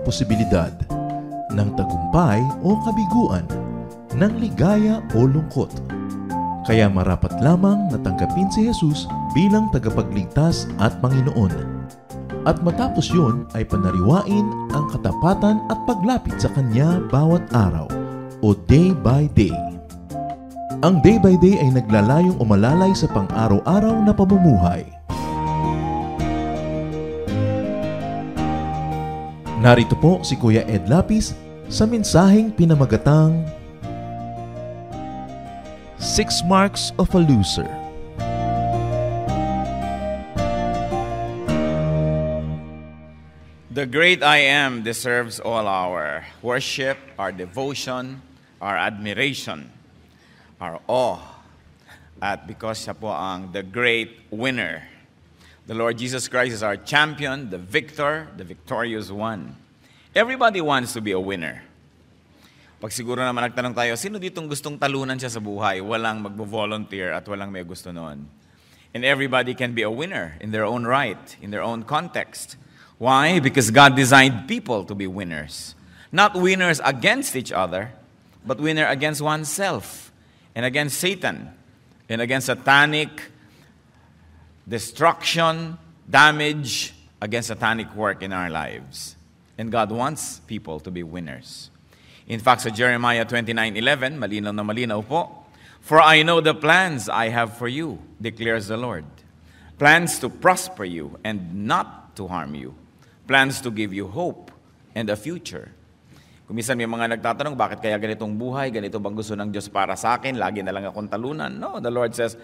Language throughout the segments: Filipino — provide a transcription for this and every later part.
posibilidad ng tagumpay o kabiguan, ng ligaya o lungkot. Kaya marapat lamang na tanggapin si Jesus bilang tagapagligtas at Panginoon. At matapos yun ay panariwain ang katapatan at paglapit sa Kanya bawat araw o day by day. Ang day by day ay naglalayong umalalay sa pang-araw-araw na pamumuhay. Narito po si Kuya Ed Lapis sa mensaheng pinamagatang 6 Marks of a Loser. The great I Am deserves all our worship, our devotion, our admiration, our awe. At because siya po ang the great winner. The Lord Jesus Christ is our champion, the victor, the victorious one. Everybody wants to be a winner. Pag siguro naman nagtanong tayo, sino ditong gustong talunan siya sa buhay? Walang magbo-volunteer at walang may gusto noon. And everybody can be a winner in their own right, in their own context. Why? Because God designed people to be winners. Not winners against each other, but winner against oneself and against Satan and against satanic destruction, damage, against satanic work in our lives. And God wants people to be winners. In fact, sa Jeremiah 29:11, malinaw na malinaw po, "For I know the plans I have for you, declares the Lord. Plans to prosper you and not to harm you. Plans to give you hope and a future." Kung minsan may mga nagtatanong, bakit kaya ganitong buhay? Ganito bang gusto ng Diyos para sa akin? Lagi na lang akong talunan. No, the Lord says,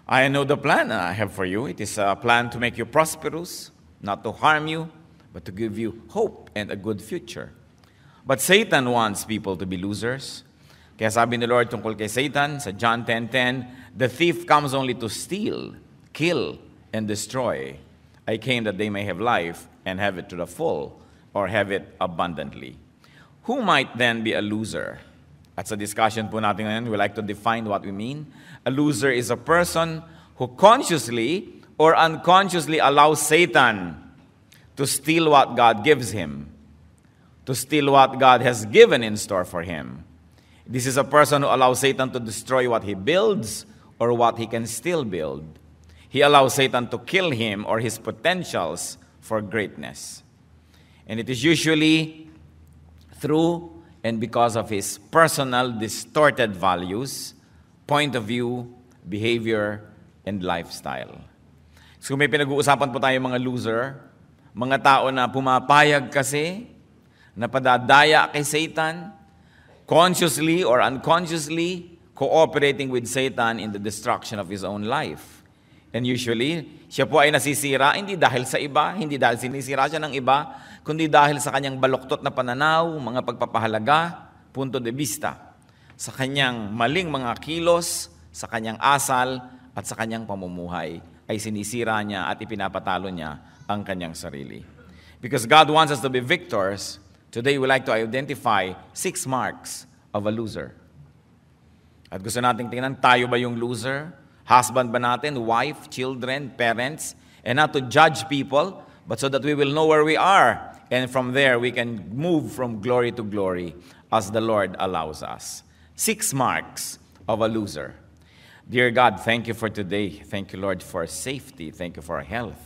I know the plan I have for you. It is a plan to make you prosperous, not to harm you, but to give you hope and a good future. But Satan wants people to be losers. Kaya sabi ni Lord tungkol kay Satan sa John 10:10, "The thief comes only to steal, kill, and destroy. I came that they may have life and have it to the full, or have it abundantly." Who might then be a loser? At sa discussion po natin ngayon, we like to define what we mean. A loser is a person who consciously or unconsciously allows Satan to steal what God gives him, to steal what God has given in store for him. This is a person who allows Satan to destroy what he builds or what he can still build. He allows Satan to kill him or his potentials for greatness. And it is usually through and because of his personal distorted values, point of view, behavior, and lifestyle. So may pinag-uusapan po tayo mga loser, mga tao na pumapayag kasi, na padadaya kay Satan, consciously or unconsciously cooperating with Satan in the destruction of his own life. And usually, siya po ay nasisira, hindi dahil sa iba, hindi dahil sinisira siya ng iba, kundi dahil sa kanyang baluktot na pananaw, mga pagpapahalaga, punto de vista, sa kanyang maling mga kilos, sa kanyang asal, at sa kanyang pamumuhay, ay sinisira niya at ipinapatalo niya ang kanyang sarili. Because God wants us to be victors, today we like to identify 6 marks of a loser. At gusto nating tingnan, tayo ba yung loser? Husband ba natin? Wife, children, parents? And not to judge people, but so that we will know where we are. And from there, we can move from glory to glory as the Lord allows us. 6 marks of a loser. Dear God, thank you for today. Thank you, Lord, for safety. Thank you for health.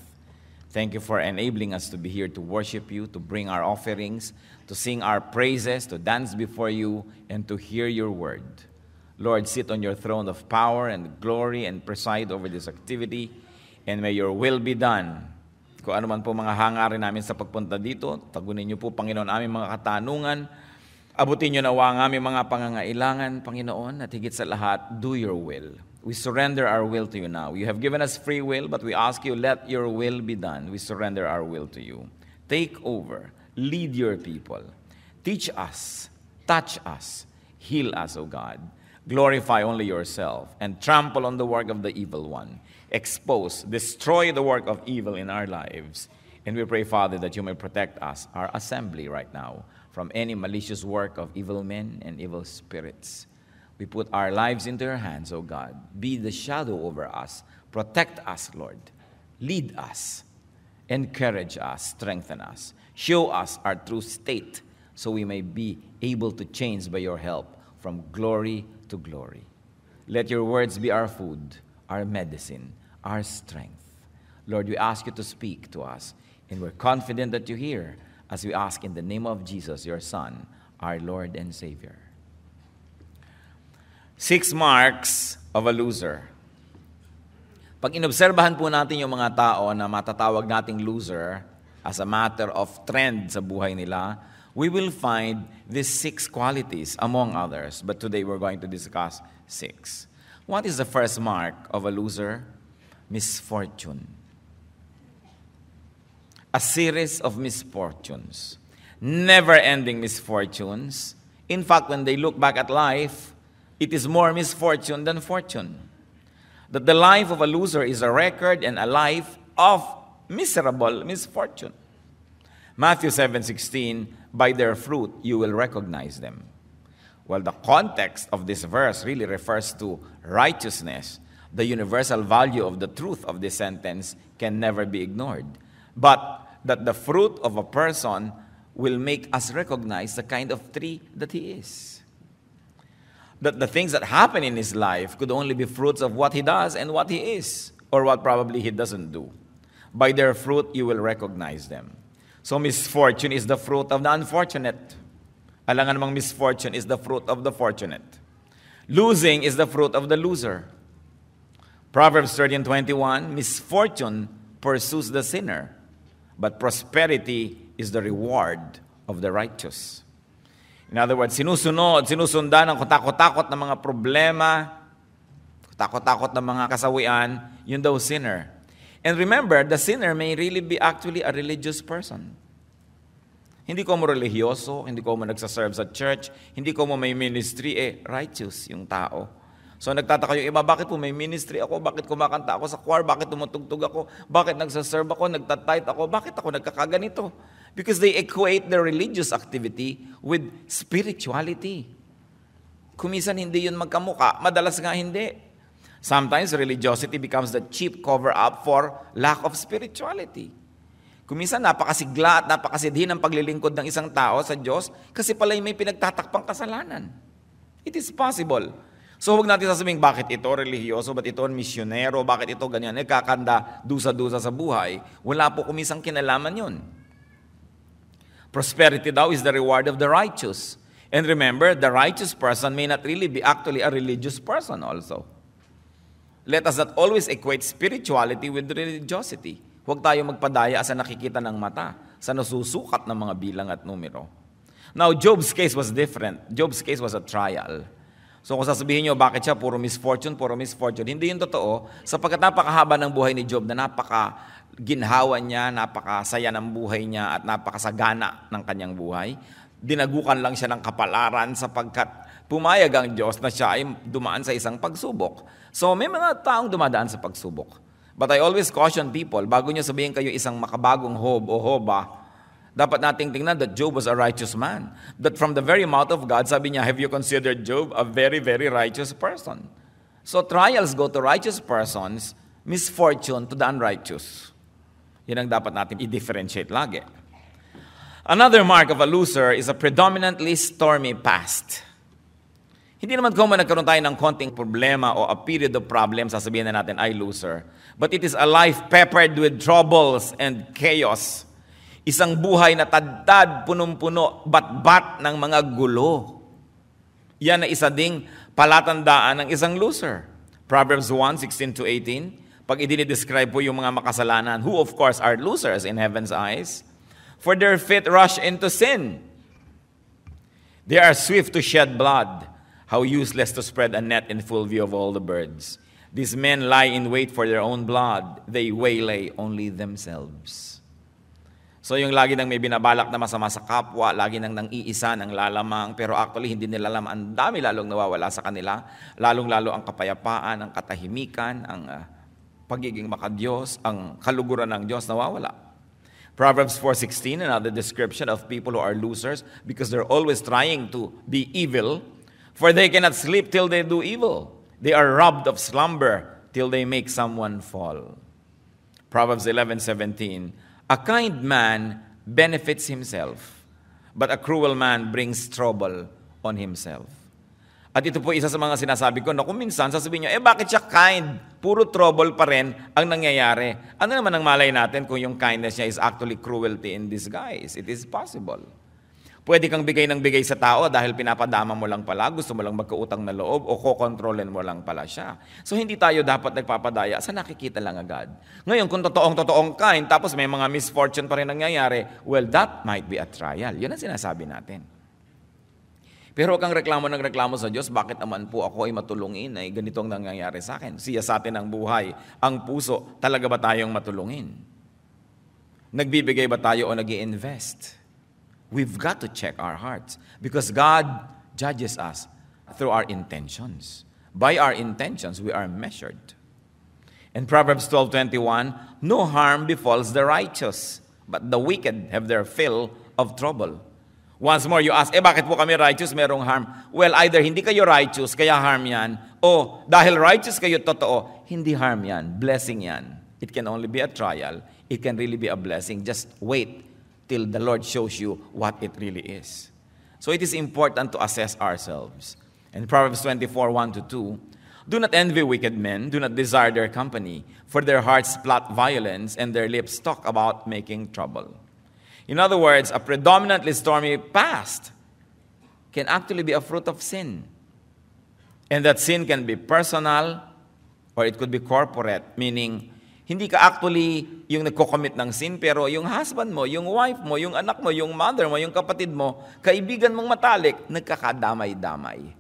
Thank you for enabling us to be here to worship you, to bring our offerings, to sing our praises, to dance before you, and to hear your word. Lord, sit on your throne of power and glory and preside over this activity, and may your will be done. Kung ano man po mga hangarin namin sa pagpunta dito, tagunin niyo po, Panginoon, aming mga katanungan. Abutin niyo nawa ang aming mga pangangailangan, Panginoon, at higit sa lahat, do your will. We surrender our will to you now. You have given us free will, but we ask you, let your will be done. We surrender our will to you. Take over. Lead your people. Teach us. Touch us. Heal us, O God. Glorify only yourself and trample on the work of the evil one. Expose, destroy the work of evil in our lives. And we pray, Father, that you may protect us, our assembly right now, from any malicious work of evil men and evil spirits. We put our lives into your hands, O God. Be the shadow over us. Protect us, Lord. Lead us. Encourage us. Strengthen us. Show us our true state so we may be able to change by your help from glory to glory. Let your words be our food, our medicine, our strength. Lord, we ask you to speak to us, and we're confident that you hear as we ask in the name of Jesus, your Son, our Lord and Savior. 6 marks of a loser. Pag inobserbahan po natin yung mga tao na matatawag nating loser as a matter of trend sa buhay nila, we will find these 6 qualities among others. But today we're going to discuss 6. What is the first mark of a loser? Misfortune. A series of misfortunes. Never-ending misfortunes. In fact, when they look back at life, it is more misfortune than fortune. That the life of a loser is a record and a life of miserable misfortune. Matthew 7:16, by their fruit you will recognize them. Well, the context of this verse really refers to righteousness. The universal value of the truth of this sentence can never be ignored. But that the fruit of a person will make us recognize the kind of tree that he is. That the things that happen in his life could only be fruits of what he does and what he is, or what probably he doesn't do. By their fruit, you will recognize them. So misfortune is the fruit of the unfortunate. Alangan namang misfortune is the fruit of the fortunate. Losing is the fruit of the loser. Proverbs 13:21, misfortune pursues the sinner, but prosperity is the reward of the righteous. In other words, sinusundan ng katakot-takot na mga problema, katakot-takot na mga kasawian, yun daw sinner. And remember, the sinner may really be actually a religious person. Hindi ko mo religyoso, hindi ko mo nagsaserve sa church, hindi ko mo may ministry, righteous yung tao. So nagtataka yung iba, bakit po may ministry ako? Bakit kumakanta ako sa choir? Bakit tumutugtog ako? Bakit nagsaserve ako? Nagtatithe ako? Bakit ako nagkakaganito? Because they equate their religious activity with spirituality. Kumisan hindi yun magkamuka, madalas nga hindi. Sometimes religiosity becomes the cheap cover-up for lack of spirituality. Kumisan napakasigla at napakasidhi ng paglilingkod ng isang tao sa Diyos kasi pala'y may pinagtatakpang kasalanan. It is possible. So huwag natin sasabihin, bakit ito religyoso, bakit ito misyonero, bakit ito ganyan, nagkakanda dusa-dusa sa buhay. Wala po kumisang kinalaman yun. Prosperity daw is the reward of the righteous. And remember, the righteous person may not really be actually a religious person also. Let us not always equate spirituality with religiosity. Huwag tayo magpadaya sa nakikita ng mata, sa nasusukat ng mga bilang at numero. Now, Job's case was different. Job's case was a trial. So kung sasabihin nyo, bakit siya puro misfortune, hindi yun totoo, sapagkat napakahaba ng buhay ni Job na napakaginhawa niya, napakasaya ng buhay niya, at napakasagana ng kanyang buhay. Dinagukan lang siya ng kapalaran sapagkat pumayag ang Diyos na siya ay dumaan sa isang pagsubok. So may mga taong dumadaan sa pagsubok. But I always caution people, bago nyo sabihin kayo isang makabagong Job o Hoba, dapat nating tingnan that Job was a righteous man. That from the very mouth of God, sabi niya, have you considered Job a very, very righteous person? So trials go to righteous persons, misfortune to the unrighteous. Yan ang dapat natin i-differentiate lagi. Another mark of a loser is a predominantly stormy past. Hindi naman kung nagkaroon tayo ng konting problema o a period of problems, sasabihin na natin ay loser. But it is a life peppered with troubles and chaos. Isang buhay na tadtad, punong-puno, bat-bat ng mga gulo. Yan na isa ding palatandaan ng isang loser. Proverbs 1:16-18, pag i-describe po yung mga makasalanan, who of course are losers in heaven's eyes, for their feet rush into sin. They are swift to shed blood. How useless to spread a net in full view of all the birds. These men lie in wait for their own blood. They waylay only themselves. So yung lagi nang may binabalak na masama sa kapwa, lagi nang iisa, nang lalamang, pero actually hindi nila alam, ang dami lalong nawawala sa kanila, lalong-lalo ang kapayapaan, ang katahimikan, ang pagiging makadiyos, ang kaluguran ng Diyos nawawala. Proverbs 4:16, another description of people who are losers because they're always trying to be evil, for they cannot sleep till they do evil. They are robbed of slumber till they make someone fall. Proverbs 11:17, a kind man benefits himself, but a cruel man brings trouble on himself. At ito po isa sa mga sinasabi ko na kung minsan sasabihin nyo, bakit siya kind? Puro trouble pa rin ang nangyayari. Ano naman ang malay natin kung yung kindness niya is actually cruelty in disguise? It is possible. Pwede kang bigay ng bigay sa tao dahil pinapadama mo lang pala, gusto mo lang magkautang na loob o kokontrolin mo lang pala siya. So hindi tayo dapat nagpapadaya sa nakikita lang agad. Ngayon, kung totoong kind, tapos may mga misfortune pa rin nangyayari, well, that might be a trial. Yun ang sinasabi natin. Pero huwag kang reklamo sa Diyos, bakit naman po ako ay matulungin, ay ganito ang nangyayari sa akin. Siya sa atin ang buhay, ang puso, talaga ba tayong matulungin? Nagbibigay ba tayo o nag-i-invest? We've got to check our hearts because God judges us through our intentions. By our intentions, we are measured. In Proverbs 12:21, no harm befalls the righteous, but the wicked have their fill of trouble. Once more, you ask, bakit po kami righteous, merong harm? Well, either hindi kayo righteous, kaya harm yan, o dahil righteous kayo totoo, hindi harm yan, blessing yan. It can only be a trial. It can really be a blessing. Just wait till the Lord shows you what it really is. So it is important to assess ourselves. In Proverbs 24:1-2, do not envy wicked men, do not desire their company, for their hearts plot violence and their lips talk about making trouble. In other words, a predominantly stormy past can actually be a fruit of sin. And that sin can be personal or it could be corporate, meaning hindi ka actually yung nagko-commit ng sin, pero yung husband mo, yung wife mo, yung anak mo, yung mother mo, yung kapatid mo, kaibigan mong matalik, nagkakadamay-damay.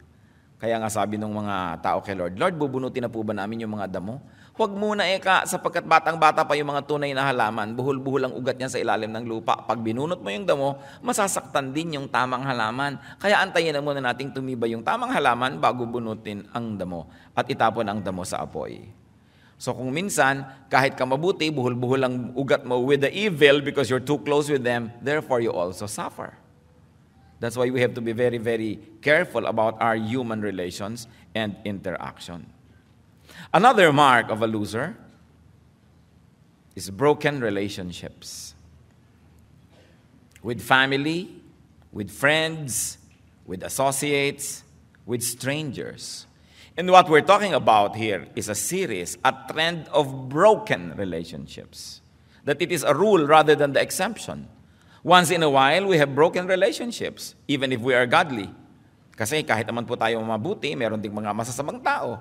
Kaya nga sabi ng mga tao kay Lord, Lord, bubunutin na po ba namin yung mga damo? Huwag muna sapagkat batang-bata pa yung mga tunay na halaman, buhol-buhol ang ugat niya sa ilalim ng lupa. Pag binunot mo yung damo, masasaktan din yung tamang halaman. Kaya antayin na muna nating tumibay yung tamang halaman bago bunutin ang damo at itapon ang damo sa apoy. So kung minsan, kahit ka mabuti, buhol-buhol ang ugat mo with the evil because you're too close with them, therefore you also suffer. That's why we have to be very, very careful about our human relations and interaction. Another mark of a loser is broken relationships. With family, with friends, with associates, with strangers. And what we're talking about here is a series, a trend of broken relationships. That it is a rule rather than the exception. Once in a while, we have broken relationships, even if we are godly. Kasi kahit naman po tayo mabuti, meron ding mga masasamang tao.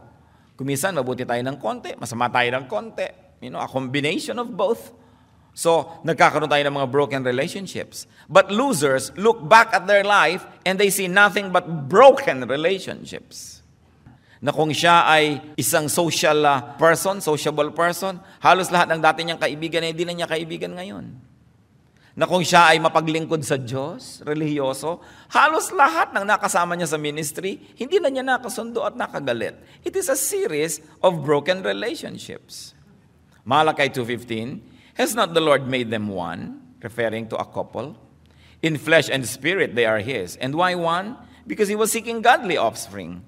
Kuminsan, mabuti tayo ng konti, masama tayo ng konti. A combination of both. So, nagkakaroon tayo ng mga broken relationships. But losers look back at their life and they see nothing but broken relationships. Na kung siya ay isang sociable person, halos lahat ng dati niyang kaibigan ay hindi na niya kaibigan ngayon. Na kung siya ay mapaglingkod sa Diyos, relihiyoso, halos lahat ng nakasama niya sa ministry, hindi na niya nakasundo at nakagalit. It is a series of broken relationships. Malachi 2:15, has not the Lord made them one, referring to a couple? In flesh and spirit they are His. And why one? Because He was seeking godly offspring.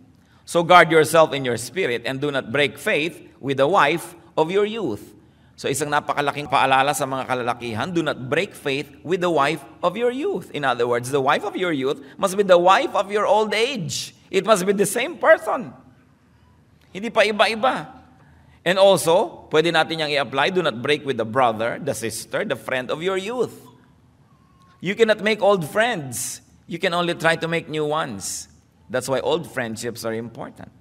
So guard yourself in your spirit and do not break faith with the wife of your youth. So isang napakalaking paalala sa mga kalalakihan, do not break faith with the wife of your youth. In other words, the wife of your youth must be the wife of your old age. It must be the same person. Hindi pa iba-iba. And also, pwede natin yang i-apply, do not break with the brother, the sister, the friend of your youth. You cannot make old friends. You can only try to make new ones. That's why old friendships are important.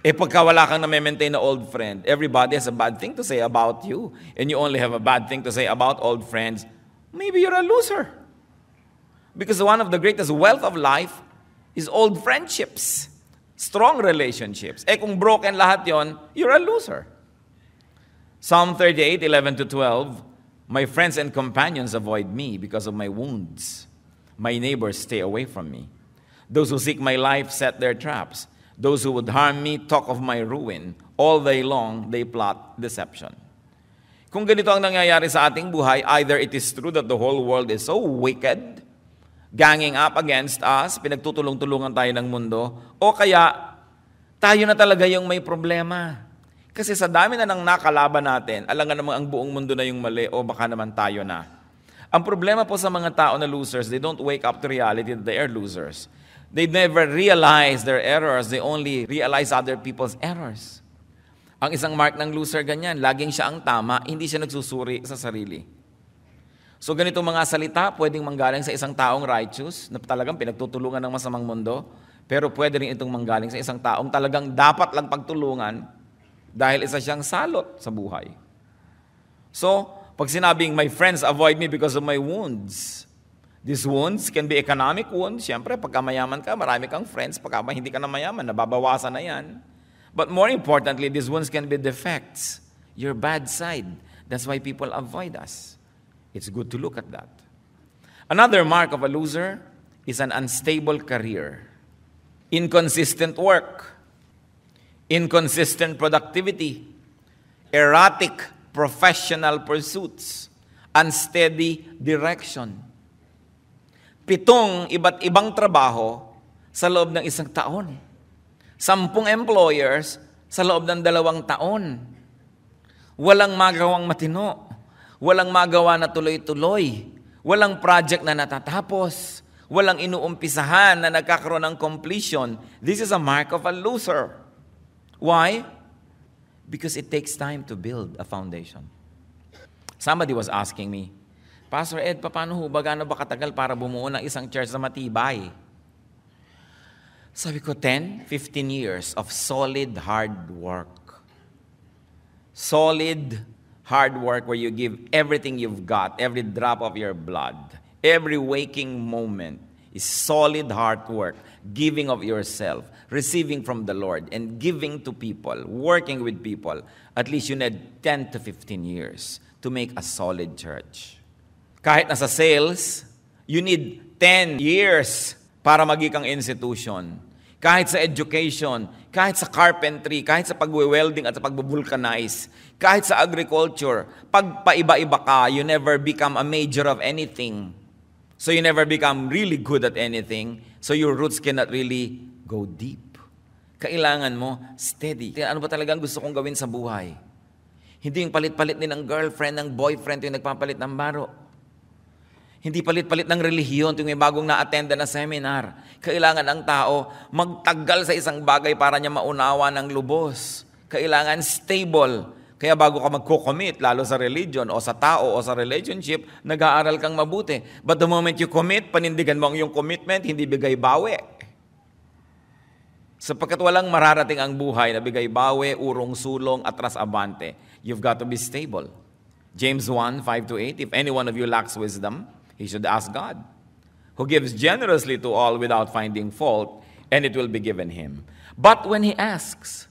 Pagka wala kang na-maintain na old friend, everybody has a bad thing to say about you, and you only have a bad thing to say about old friends, maybe you're a loser. Because one of the greatest wealth of life is old friendships, strong relationships. Kung broken lahat yon, you're a loser. Psalm 38:11-12, my friends and companions avoid me because of my wounds. My neighbors stay away from me. Those who seek my life set their traps. Those who would harm me talk of my ruin. All day long, they plot deception. Kung ganito ang nangyayari sa ating buhay, either it is true that the whole world is so wicked, ganging up against us, pinagtutulong-tulungan tayo ng mundo, o kaya tayo na talaga yung may problema. Kasi sa dami na nang nakalaban natin, alangan namang ang buong mundo na yung mali, o baka naman tayo na. Ang problema po sa mga tao na losers, they don't wake up to reality that they are losers. They never realize their errors. They only realize other people's errors. Ang isang mark ng loser ganyan, laging siya ang tama, hindi siya nagsusuri sa sarili. So ganitong mga salita, pwedeng manggaling sa isang taong righteous, na talagang pinagtutulungan ng masamang mundo, pero pwede rin itong manggaling sa isang taong talagang dapat lang pagtulungan dahil isa siyang salot sa buhay. So, pag sinabing, my friends avoid me because of my wounds, these wounds can be economic wounds. Siyempre, pagka mayaman ka, marami kang friends. Pagka hindi ka na mayaman, nababawasan na yan. But more importantly, these wounds can be defects, your bad side. That's why people avoid us. It's good to look at that. Another mark of a loser is an unstable career, inconsistent work, inconsistent productivity, erratic professional pursuits, unsteady direction. 7 iba't ibang trabaho sa loob ng isang taon. 10 employers sa loob ng 2 taon. Walang magawang matino. Walang magawa na tuloy-tuloy. Walang project na natatapos. Walang inuumpisahan na nagkakaroon ng completion. This is a mark of a loser. Why? Because it takes time to build a foundation. Somebody was asking me, Pastor Ed, paano ho ba, gaano ba katagal para bumuo ng isang church na matibay? Sabi ko, 10, 15 years of solid hard work. Solid hard work where you give everything you've got, every drop of your blood, every waking moment is solid hard work, giving of yourself, receiving from the Lord, and giving to people, working with people. At least you need 10 to 15 years to make a solid church. Kahit nasa sales, you need 10 years para maging institution. Kahit sa education, kahit sa carpentry, kahit sa pag-welding at sa pag-vulcanize, kahit sa agriculture, pag paiba-iba ka, you never become a major of anything. So you never become really good at anything. So your roots cannot really go deep. Kailangan mo steady. Ano ba talagang gusto kong gawin sa buhay? Hindi yung palit-palit din ng girlfriend, ng boyfriend, yung nagpapalit ng baro. Hindi palit-palit ng relihiyon tuwing may bagong na-attenda na seminar. Kailangan ang tao magtagal sa isang bagay para niya maunawa ng lubos. Kailangan stable. Kaya bago ka magko-commit, lalo sa religion o sa tao o sa relationship, nag-aaral kang mabuti. But the moment you commit, panindigan mo ang iyong commitment, hindi bigay bawi. Sapagkat walang mararating ang buhay na bigay bawi, urong sulong, atras abante. You've got to be stable. James 1, 5-8, if any one of you lacks wisdom, he should ask God, who gives generously to all without finding fault, and it will be given him. But when he asks,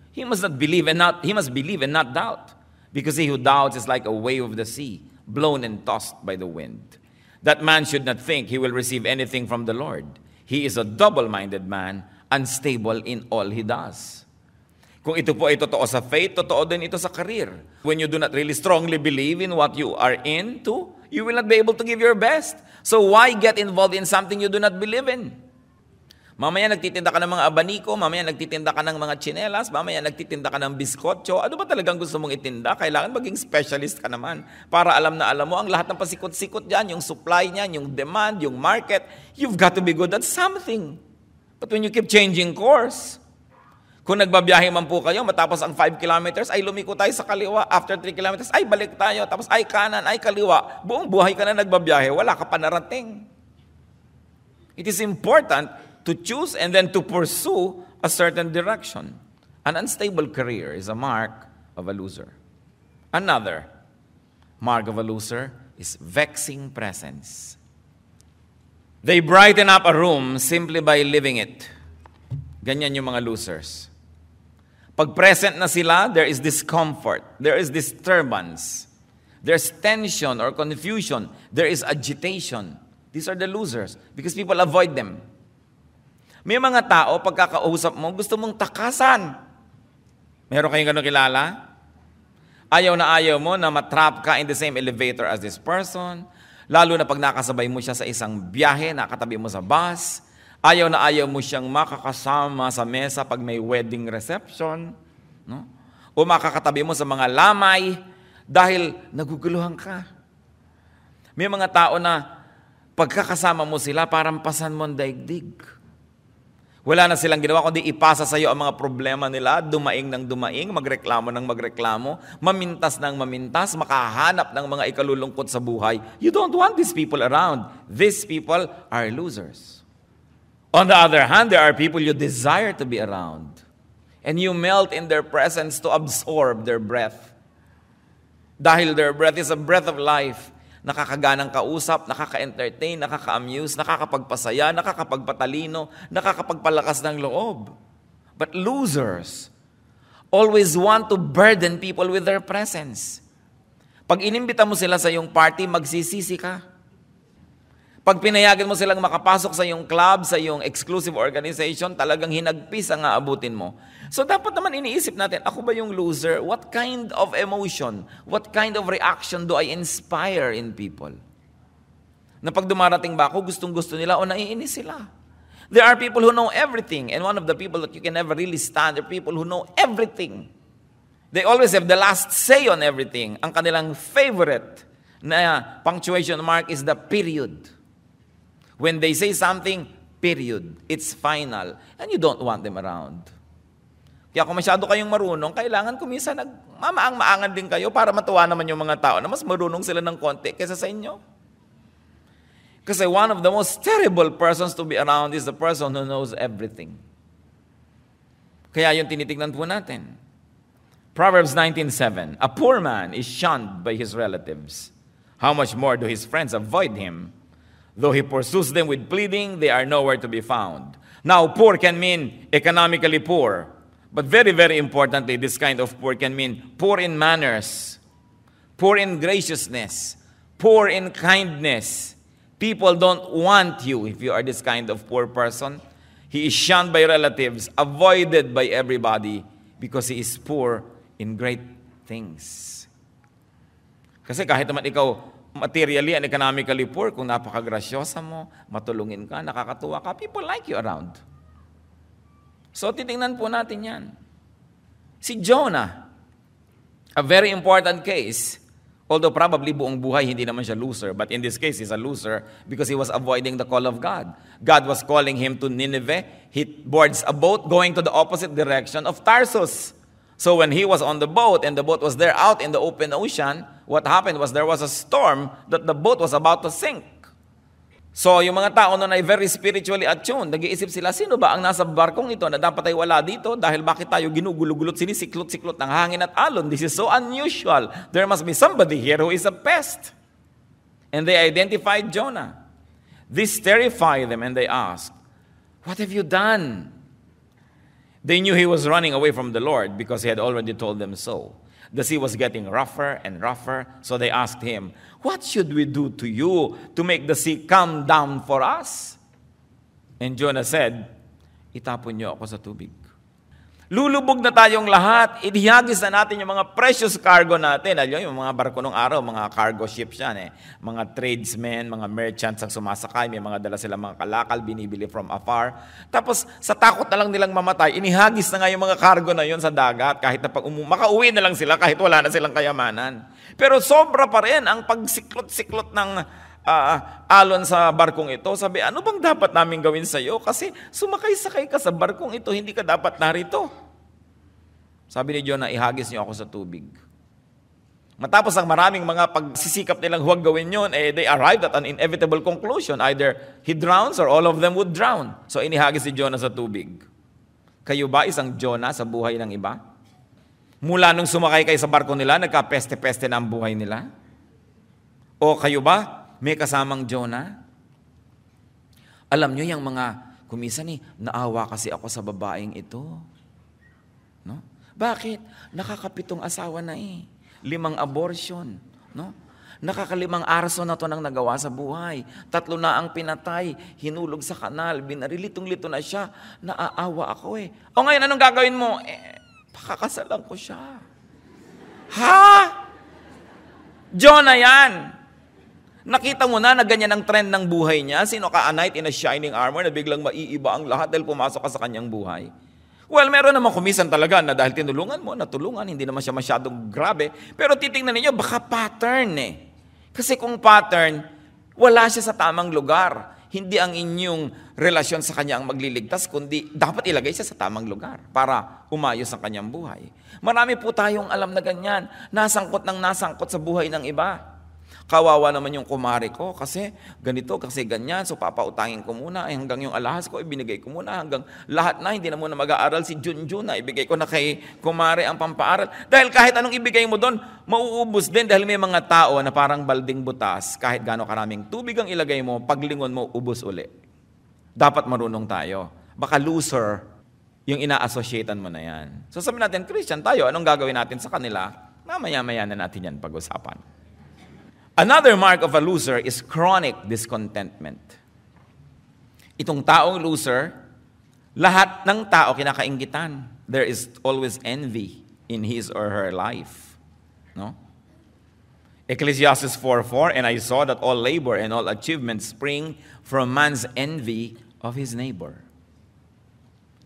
he must believe and not doubt, because he who doubts is like a wave of the sea, blown and tossed by the wind. That man should not think he will receive anything from the Lord. He is a double-minded man, unstable in all he does. Kung ito po ay totoo sa faith, totoo din ito sa career. When you do not really strongly believe in what you are into, you will not be able to give your best. So why get involved in something you do not believe in? Mamaya nagtitinda ka ng mga abaniko, mamaya nagtitinda ka ng mga tsinelas, mamaya nagtitinda ka ng biskotso. Ano ba talagang gusto mong itinda? Kailangan maging specialist ka naman para alam na alam mo ang lahat ng pasikot-sikot dyan, yung supply niyan, yung demand, yung market. You've got to be good at something. But when you keep changing course, kung nagbabiyahe man po kayo, matapos ang 5 kilometers, ay lumiko tayo sa kaliwa. After 3 kilometers, ay balik tayo. Tapos ay kanan, ay kaliwa. Buong buhay ka na nagbabiyahe, wala ka pa narating. It is important to choose and then to pursue a certain direction. An unstable career is a mark of a loser. Another mark of a loser is vexing presence. They brighten up a room simply by living it. Ganyan yung mga losers. Pag present na sila, there is discomfort, there is disturbance, there's tension or confusion, there is agitation. These are the losers because people avoid them. May mga tao, pagkakausap mo, gusto mong takasan. Meron kayong gano'ng kilala? Ayaw na ayaw mo na matrap ka in the same elevator as this person, lalo na pag nakasabay mo siya sa isang biyahe, nakatabi mo sa bus. Ayaw na ayaw mo siyang makakasama sa mesa pag may wedding reception, no? O makakatabi mo sa mga lamay dahil naguguluhan ka. May mga tao na pagkakasama mo sila, parang pasan mo ang daigdig. Wala na silang ginawa kundi ipasa sa iyo ang mga problema nila, dumaing ng dumaing, magreklamo ng magreklamo, mamintas ng mamintas, makahanap ng mga ikalulungkot sa buhay. You don't want these people around. These people are losers. On the other hand, there are people you desire to be around. And you melt in their presence to absorb their breath. Dahil their breath is a breath of life. Nakakaganang kausap, nakaka-entertain, nakaka-amuse, nakakapagpasaya, nakakapagpatalino, nakakapagpalakas ng loob. But losers always want to burden people with their presence. Pag inimbita mo sila sa iyong party, magsisisi ka. Pag pinayagan mo silang makapasok sa iyong club, sa iyong exclusive organization, talagang hinagpis ang aabutin mo. So dapat naman iniisip natin, ako ba yung loser? What kind of emotion, what kind of reaction do I inspire in people? Na pag dumarating ba ako, gustong-gusto nila o naiinis sila? There are people who know everything, and one of the people that you can never really stand are people who know everything. They always have the last say on everything. Ang kanilang favorite na punctuation mark is the period. When they say something, period. It's final. And you don't want them around. Kaya kung masyado kayong marunong, kailangan kuminsan nagmamaang-maangan din kayo para matuwa naman yung mga tao na mas marunong sila ng konti kaysa sa inyo. Kasi one of the most terrible persons to be around is the person who knows everything. Kaya yung tinitignan po natin. Proverbs 19:7, a poor man is shunned by his relatives. How much more do his friends avoid him? Though he pursues them with pleading, they are nowhere to be found. Now, poor can mean economically poor. But very, very importantly, this kind of poor can mean poor in manners, poor in graciousness, poor in kindness. People don't want you if you are this kind of poor person. He is shunned by relatives, avoided by everybody because he is poor in great things. Kasi kahit naman ikaw materially and economically poor, kung napakagrasyosa mo, matulungin ka, nakakatuwa ka, people like you around. So, titingnan po natin yan. Si Jonah, a very important case, although probably buong buhay hindi naman siya loser, but in this case, he's a loser because he was avoiding the call of God. God was calling him to Nineveh. He boards a boat going to the opposite direction of Tarsus. So when he was on the boat and the boat was there out in the open ocean, what happened was there was a storm that the boat was about to sink. So yung mga tao noon ay very spiritually attuned. Nag-iisip sila, sino ba ang nasa barkong ito na dapat ay wala dito? Dahil bakit tayo ginugulugulot, sinisiklot-siklot ng hangin at alon? This is so unusual. There must be somebody here who is a pest. And they identified Jonah. This terrified them and they asked, what have you done? They knew he was running away from the Lord because he had already told them so. The sea was getting rougher and rougher, so they asked him, what should we do to you to make the sea calm down for us? And Jonah said, itapon niyo ako sa tubig. Lulubog na tayong lahat. Ihagis na natin yung mga precious cargo natin. Alam yung mga barko nung araw, mga cargo ships yan eh. Mga tradesmen, mga merchants ang sumasakay. May mga dala silang mga kalakal, binibili from afar. Tapos sa takot na lang nilang mamatay, inihagis na nga yung mga cargo na yun sa dagat. Kahit na makauwi na lang sila kahit wala na silang kayamanan. Pero sobra pa rin ang pagsiklot-siklot ng alon sa barkong ito. Sabi, ano bang dapat namin gawin sa iyo? Kasi sumakay-sakay ka sa barkong ito, hindi ka dapat narito. Sabi ni Jonah, ihagis niyo ako sa tubig. Matapos ang maraming mga pagsisikap nilang huwag gawin yun, they arrived at an inevitable conclusion. Either he drowns or all of them would drown. So inihagis si Jonah sa tubig. Kayo ba isang Jonah sa buhay ng iba? Mula nung sumakay kayo sa barko nila, nagka-peste-peste na ang buhay nila? O kayo ba may kasamang Jonah? Alam nyo yung mga, kuminsan naawa kasi ako sa babaeng ito. No? Bakit? Nakakapitong asawa na 5 abortion. No? Nakakalimang arso na to nang nagawa sa buhay. 3 na ang pinatay, hinulog sa kanal, binarilitong-lito na siya. Naaawa ako O ngayon, anong gagawin mo? Pakakasalan ko siya. Ha? Jonah yan. Nakita mo na ganyan ang trend ng buhay niya? Sino ka, a knight in a shining armor na biglang maiiba ang lahat dahil pumasok ka sa kanyang buhay? Well, meron naman kumisan talaga na dahil tinulungan mo, natulungan, hindi naman siya masyadong grabe. Pero titingnan ninyo, baka pattern Kasi kung pattern, wala siya sa tamang lugar. Hindi ang inyong relasyon sa kanya ang magliligtas, kundi dapat ilagay siya sa tamang lugar para umayos ang kanyang buhay. Marami po tayong alam na ganyan, nasangkot sa buhay ng iba. Kawawa naman yung kumari ko kasi ganito, kasi ganyan, so papautangin ko muna, hanggang yung alahas ko, ibinigay ko muna, hanggang lahat na, hindi na muna mag-aaral si Junjun na, ibigay ko na kay kumari ang pampaaral. Dahil kahit anong ibigay mo doon, mauubos din dahil may mga tao na parang balding butas, kahit gaano karaming tubig ang ilagay mo, paglingon mo, ubos uli. Dapat marunong tayo. Baka loser yung ina-associatean mo na yan. So sabi natin, Christian tayo, anong gagawin natin sa kanila? Mamaya-maya na natin yan pag-usapan. Another mark of a loser is chronic discontentment. Itong taong loser, lahat ng tao kinakainggitan. There is always envy in his or her life. No? Ecclesiastes 4:4, and I saw that all labor and all achievement spring from man's envy of his neighbor.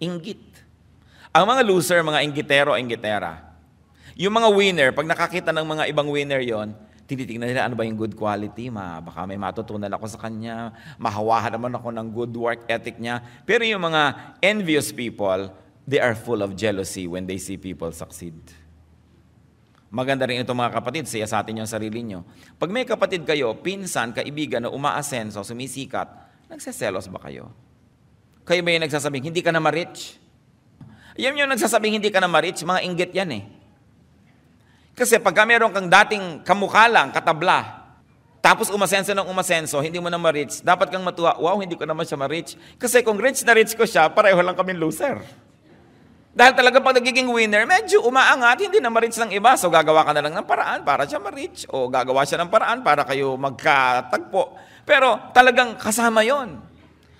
Inggit. Ang mga loser, mga inggitero, inggitera. Yung mga winner, pag nakakita ng mga ibang winner yon, tinitingnan nila ano ba yung good quality, baka may matutunan ako sa kanya, mahawahan naman ako ng good work ethic niya. Pero yung mga envious people, they are full of jealousy when they see people succeed. Maganda rin ito mga kapatid, siya sa atin yung sarili nyo. Pag may kapatid kayo, pinsan, kaibigan na umaasenso, sumisikat, nagseselos ba kayo? Kayo ba yung nagsasabing, hindi ka na ma-rich? Yan yung nagsasabing, hindi ka na ma-rich, mga inggit yan eh. Kasi pagka meron kang dating kamukha lang, katabla, tapos umasenso ng umasenso, hindi mo na ma-reach, dapat kang matuwa, wow, hindi ko naman siya ma-reach. Kasi kung rich na rich ko siya, pareho lang kami loser. Dahil talaga pag nagiging winner, medyo umaangat, hindi na ma-reach ng iba. So gagawa ka na lang ng paraan para siya ma-reach. O gagawa siya ng paraan para kayo magkatagpo. Pero talagang kasama yon.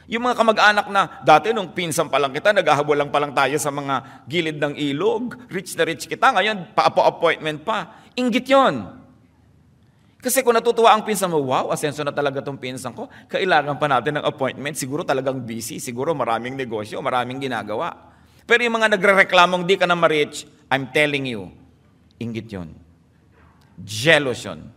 Yung mga kamag-anak na, dati nung pinsan pa lang kita, naghahabol lang pa lang tayo sa mga gilid ng ilog. Rich na rich kita, ngayon pa-appointment pa. Inggit yon. Kasi kung natutuwa ang pinsan mo, wow, asenso na talaga tong pinsan ko, kailangan pa natin ng appointment, siguro talagang busy, siguro maraming negosyo, maraming ginagawa. Pero yung mga nagre-reklamong di ka na ma-rich, I'm telling you, inggit yon. Jealous yon.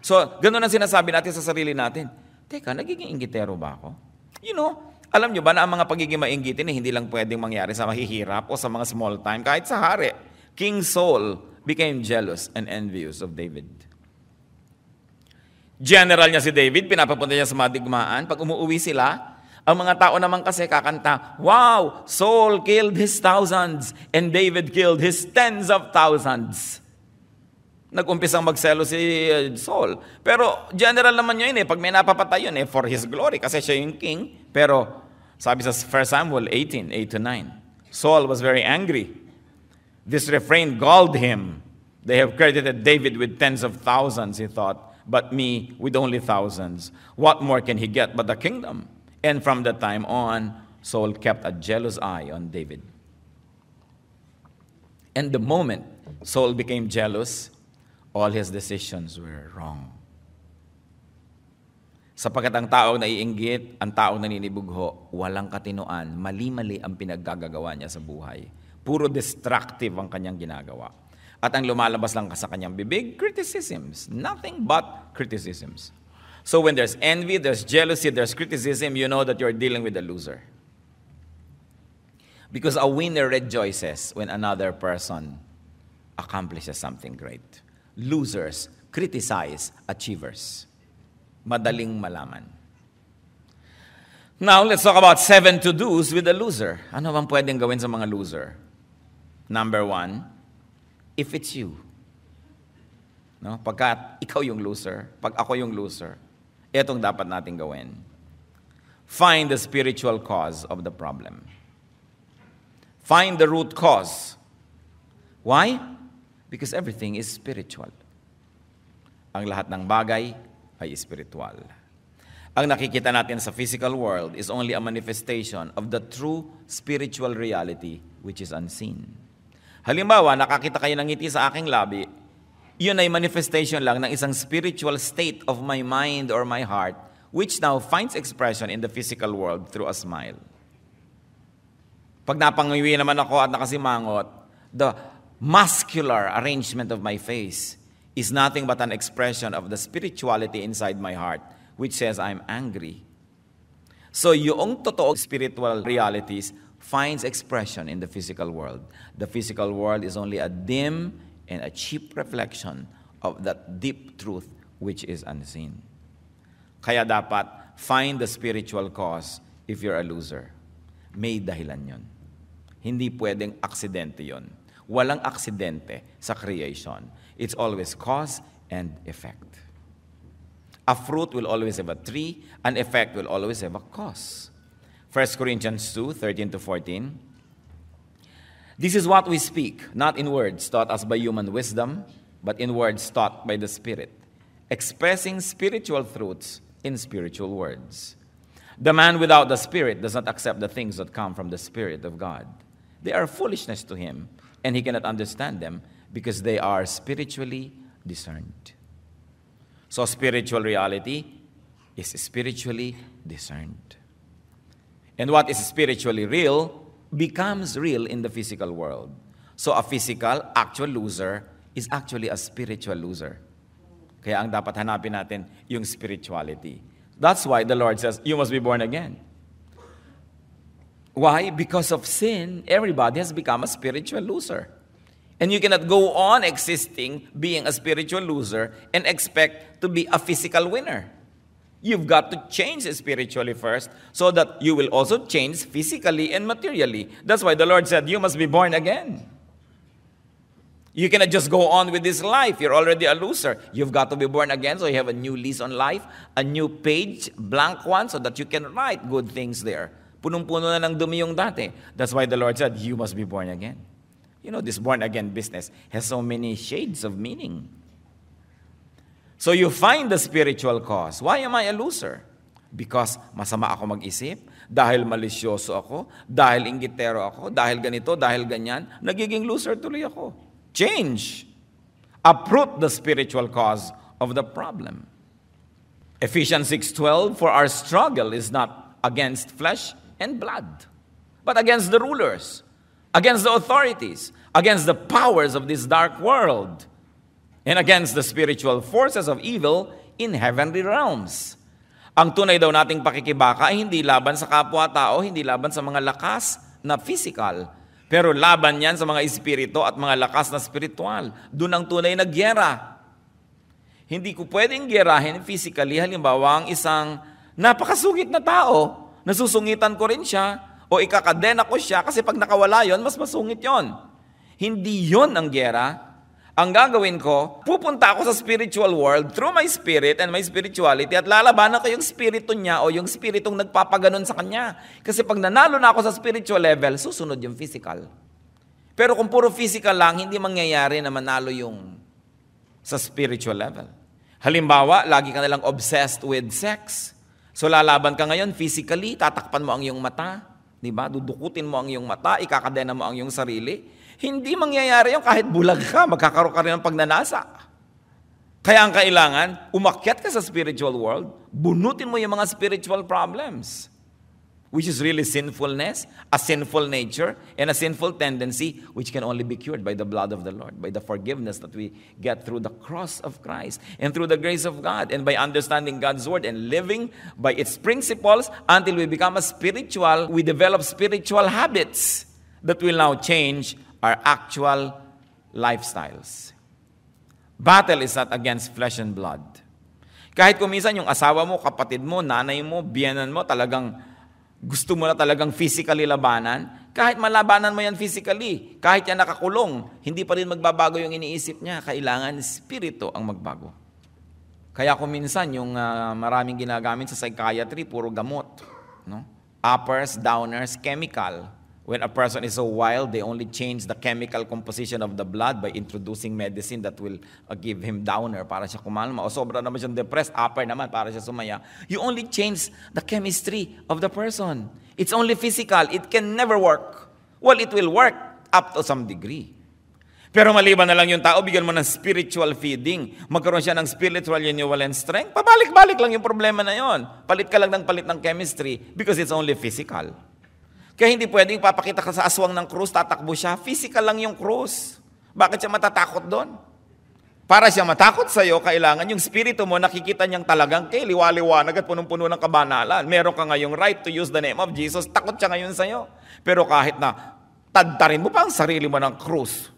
So, ganun ang sinasabi natin sa sarili natin. Teka, nagiging inggitero ba ako? You know, alam nyo ba na ang mga pagiging mainggitin hindi lang pwedeng mangyari sa mahihirap o sa mga small time, kahit sa hari. King Saul became jealous and envious of David. General niya si David, pinapapunta niya sa mga digmaan. Pag umuwi sila, ang mga tao naman kasi kakanta, wow, Saul killed his thousands and David killed his tens of thousands. Nag-umpisang magselo si Saul. Pero general naman yun pag may napapatay yun for his glory kasi siya yung king. Pero sabi sa 1 Samuel 18:8-9, Saul was very angry. This refrain galled him. They have credited David with tens of thousands, he thought, but me with only thousands. What more can he get but the kingdom? And from that time on, Saul kept a jealous eye on David. And the moment Saul became jealous, all his decisions were wrong. Sapagkat ang taong naiinggit, ang taong naninibugho, walang katinoan, mali-mali ang pinaggagawa niya sa buhay. Puro destructive ang kanyang ginagawa. At ang lumalabas lang sa kanyang bibig, criticisms. Nothing but criticisms. So when there's envy, there's jealousy, there's criticism, you know that you're dealing with a loser. Because a winner rejoices when another person accomplishes something great. Losers criticize achievers. Madaling malaman. Now, let's talk about 7 to-dos with a loser. Ano bang pwedeng gawin sa mga loser? Number 1, if it's you. No? Pagka ikaw yung loser, pag ako yung loser, itong dapat natin gawin. Find the spiritual cause of the problem. Find the root cause. Why? Because everything is spiritual. Ang lahat ng bagay ay spiritual. Ang nakikita natin sa physical world is only a manifestation of the true spiritual reality which is unseen. Halimbawa, nakakita kayo ng ngiti sa aking labi, yun ay manifestation lang ng isang spiritual state of my mind or my heart which now finds expression in the physical world through a smile. Pag napangiwi naman ako at nakasimangot, the muscular arrangement of my face is nothing but an expression of the spirituality inside my heart, which says I'm angry. So yung totoong spiritual realities finds expression in the physical world. The physical world is only a dim and a cheap reflection of that deep truth which is unseen. Kaya dapat find the spiritual cause if you're a loser. May dahilan yon. Hindi pwedeng aksidente yon. Walang aksidente sa creation. It's always cause and effect. A fruit will always have a tree. An effect will always have a cause. 1 Corinthians 2, 13 to 14. This is what we speak, not in words taught us by human wisdom, but in words taught by the Spirit, expressing spiritual truths in spiritual words. The man without the Spirit does not accept the things that come from the Spirit of God. They are foolishness to him, and he cannot understand them because they are spiritually discerned. So spiritual reality is spiritually discerned. And what is spiritually real becomes real in the physical world. So a physical, actual loser is actually a spiritual loser. Kaya ang dapat hanapin natin yung spirituality. That's why the Lord says, you must be born again. Why? Because of sin, everybody has become a spiritual loser. And you cannot go on existing, being a spiritual loser, and expect to be a physical winner. You've got to change spiritually first so that you will also change physically and materially. That's why the Lord said, you must be born again. You cannot just go on with this life. You're already a loser. You've got to be born again so you have a new lease on life, a new page, blank one, so that you can write good things there. Punong-puno na ng dumi yung dati. That's why the Lord said, you must be born again. You know, this born-again business has so many shades of meaning. So you find the spiritual cause. Why am I a loser? Because masama ako mag-isip, dahil malisyoso ako, dahil inggitero ako, dahil ganito, dahil ganyan, nagiging loser tuloy ako. Change. Uproot the spiritual cause of the problem. Ephesians 6:12, for our struggle is not against flesh and blood, but against the rulers, against the authorities, against the powers of this dark world, and against the spiritual forces of evil in heavenly realms. Ang tunay daw nating pakikibaka ay hindi laban sa kapwa-tao, hindi laban sa mga lakas na physical, pero laban yan sa mga espiritu at mga lakas na spiritual. Doon ang tunay na gyera. Hindi ko pwedeng gyerahin physically, halimbawa ang isang napakasungit na tao, nasusungitan ko rin siya, o ikakadena ko siya kasi pag nakawala yon, mas masungit yon. Hindi yon ang gyera. Ang gagawin ko, pupunta ako sa spiritual world through my spirit and my spirituality at lalabanan ko yung spirito niya o yung spiritong nagpapaganon sa kanya. Kasi pag nanalo na ako sa spiritual level, susunod yung physical. Pero kung puro physical lang, hindi mangyayari na manalo yung sa spiritual level. Halimbawa, lagi ka nalang obsessed with sex. So lalaban ka ngayon physically, tatakpan mo ang iyong mata, di ba? Dudukutin mo ang iyong mata, ikakadena mo ang iyong sarili. Hindi mangyayari yung kahit bulag ka, magkakaroon ka rin ng pagnanasa. Kaya ang kailangan, umakyat ka sa spiritual world, bunutin mo yung mga spiritual problems, which is really sinfulness, a sinful nature, and a sinful tendency, which can only be cured by the blood of the Lord, by the forgiveness that we get through the cross of Christ, and through the grace of God, and by understanding God's word, and living by its principles, until we become a spiritual, we develop spiritual habits that will now change our actual lifestyles. Battle is not against flesh and blood. Kahit kung minsan yung asawa mo, kapatid mo, nanay mo, biyenan mo, talagang gusto mo na talagang physically labanan, kahit malabanan mo yan physically, kahit yan nakakulong, hindi pa rin magbabago yung iniisip niya. Kailangan spirito ang magbago. Kaya kung minsan yung maraming ginagamit sa psychiatry, puro gamot. No? Uppers, downers, chemical. When a person is so wild, they only change the chemical composition of the blood by introducing medicine that will give him downer para siya kumalma. O sobra naman siyang depressed, upper naman para siya sumaya. You only change the chemistry of the person. It's only physical. It can never work. Well, it will work up to some degree. Pero maliban na lang yung tao, bigyan mo ng spiritual feeding. Magkaroon siya ng spiritual renewal and strength. Pabalik-balik lang yung problema na yon. Palit ka lang ng palit ng chemistry because it's only physical. Kaya hindi pwedeng papakita ka sa aswang ng krus, tatakbo siya. Physical lang yung krus. Bakit siya matatakot doon? Para siya matakot sa'yo, kailangan yung spirito mo nakikita niyang talagang liwa-liwanag at punong-puno ng kabanalan. Meron ka ngayong right to use the name of Jesus, takot siya ngayon sa'yo. Pero kahit na tadtarin mo pa ang sarili mo ng krus,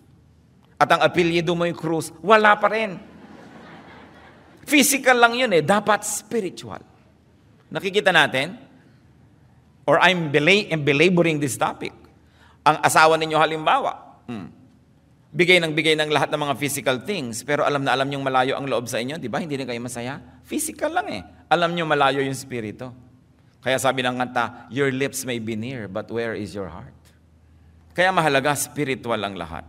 at ang apelyido mo yung krus, wala pa rin. Physical lang yun dapat spiritual. Nakikita natin, or I'm belaboring this topic, ang asawa ninyo halimbawa, bigay ng lahat ng mga physical things, pero alam na alam niyong malayo ang loob sa inyo, di ba? Hindi rin kayo masaya. Physical lang Alam niyo malayo yung spirito. Kaya sabi ng kanta, your lips may be near, but where is your heart? Kaya mahalaga, spiritual ang lahat.